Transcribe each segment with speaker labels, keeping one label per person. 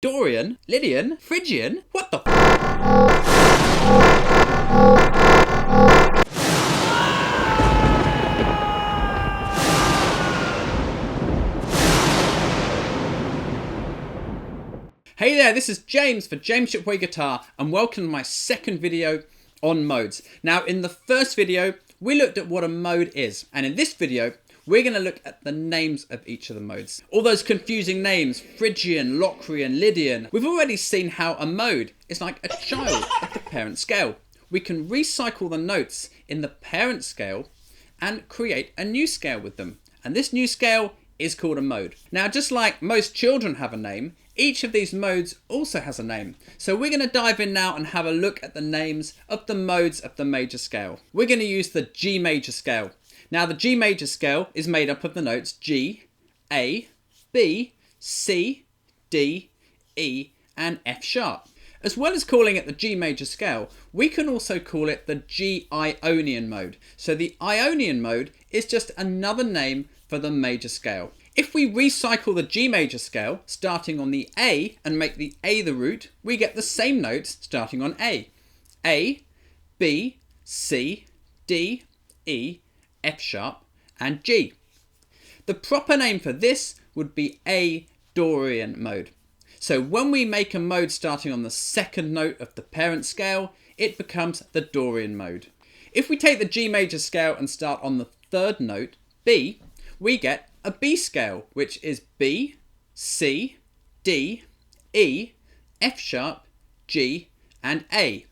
Speaker 1: Dorian? Lydian? Phrygian? What the Hey there, this is James for James Shipway Guitar and welcome to my second video on modes. Now in the first video we looked at what a mode is, and in this video we're going to look at the names of each of the modes. All those confusing names, Phrygian, Locrian, Lydian. We've already seen how a mode is like a child of the parent scale. We can recycle the notes in the parent scale and create a new scale with them. And this new scale is called a mode. Now just like most children have a name, each of these modes also has a name. So we're going to dive in now and have a look at the names of the modes of the major scale. We're going to use the G major scale. Now the G major scale is made up of the notes G, A, B, C, D, E and F sharp. As well as calling it the G major scale, we can also call it the G Ionian Mode. So the Ionian Mode is just another name for the major scale. If we recycle the G major scale starting on the A and make the A the root, we get the same notes starting on A. A, B, C, D, E, F sharp and G. The proper name for this would be a Dorian mode. So when we make a mode starting on the second note of the parent scale, it becomes the Dorian mode. If we take the G major scale and start on the third note, B, we get a B scale, which is B, C, D, E, F sharp, G and A.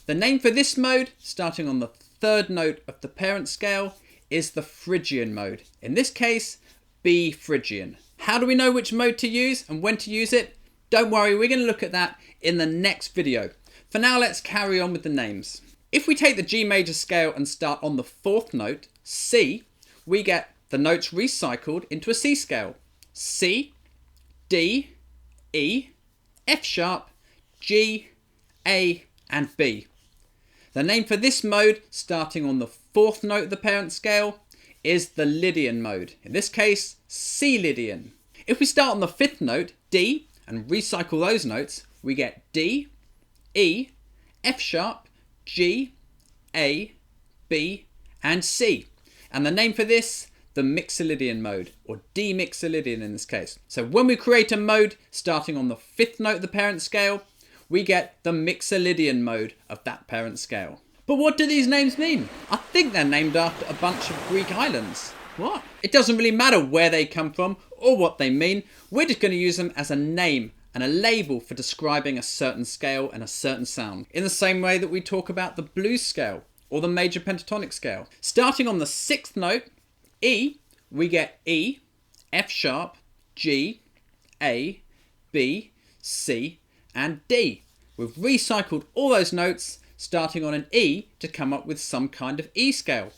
Speaker 1: The name for this mode, starting on the third note of the parent scale, is the Phrygian mode. In this case, B Phrygian. How do we know which mode to use and when to use it? Don't worry, we're going to look at that in the next video. For now, let's carry on with the names. If we take the G major scale and start on the fourth note, C, we get the notes recycled into a C scale. C, D, E, F sharp, G, A and B. The name for this mode, starting on the fourth note of the parent scale, is the Lydian mode. In this case, C Lydian. If we start on the fifth note, D, and recycle those notes, we get D, E, F sharp, G, A, B, and C. And the name for this, the Mixolydian mode, or D Mixolydian in this case. So when we create a mode starting on the fifth note of the parent scale, we get the Mixolydian mode of that parent scale. But what do these names mean? I think they're named after a bunch of Greek islands. What? It doesn't really matter where they come from or what they mean. We're just going to use them as a name and a label for describing a certain scale and a certain sound. In the same way that we talk about the blues scale or the major pentatonic scale. Starting on the sixth note, E, we get E, F sharp, G, A, B, C, and D. We've recycled all those notes starting on an E to come up with some kind of E scale.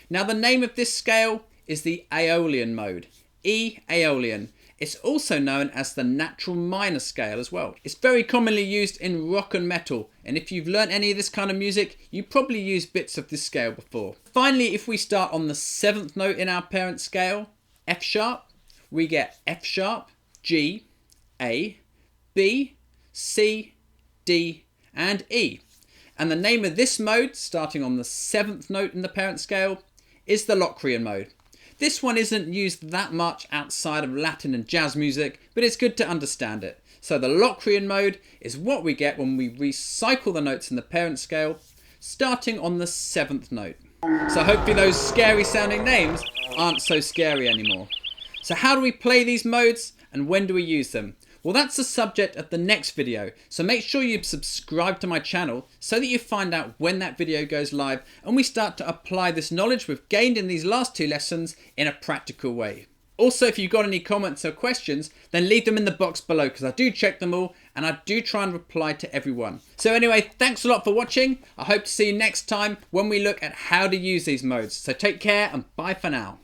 Speaker 1: Now the name of this scale is the Aeolian Mode, E Aeolian. It's also known as the natural minor scale as well. It's very commonly used in rock and metal, and if you've learnt any of this kind of music, you probably used bits of this scale before. Finally, if we start on the seventh note in our parent scale, F sharp, we get F sharp, G, A, B, C, D and E. And the name of this mode, starting on the seventh note in the parent scale, is the Locrian Mode. This one isn't used that much outside of Latin and jazz music, but it's good to understand it. So the Locrian Mode is what we get when we recycle the notes in the parent scale, starting on the seventh note. So hopefully those scary sounding names aren't so scary anymore. So how do we play these modes and when do we use them? Well, that's the subject of the next video, so make sure you subscribe to my channel so that you find out when that video goes live and we start to apply this knowledge we've gained in these last two lessons in a practical way. Also, if you've got any comments or questions, then leave them in the box below because I do check them all and I do try and reply to everyone. So anyway, thanks a lot for watching. I hope to see you next time when we look at how to use these modes. So take care and bye for now.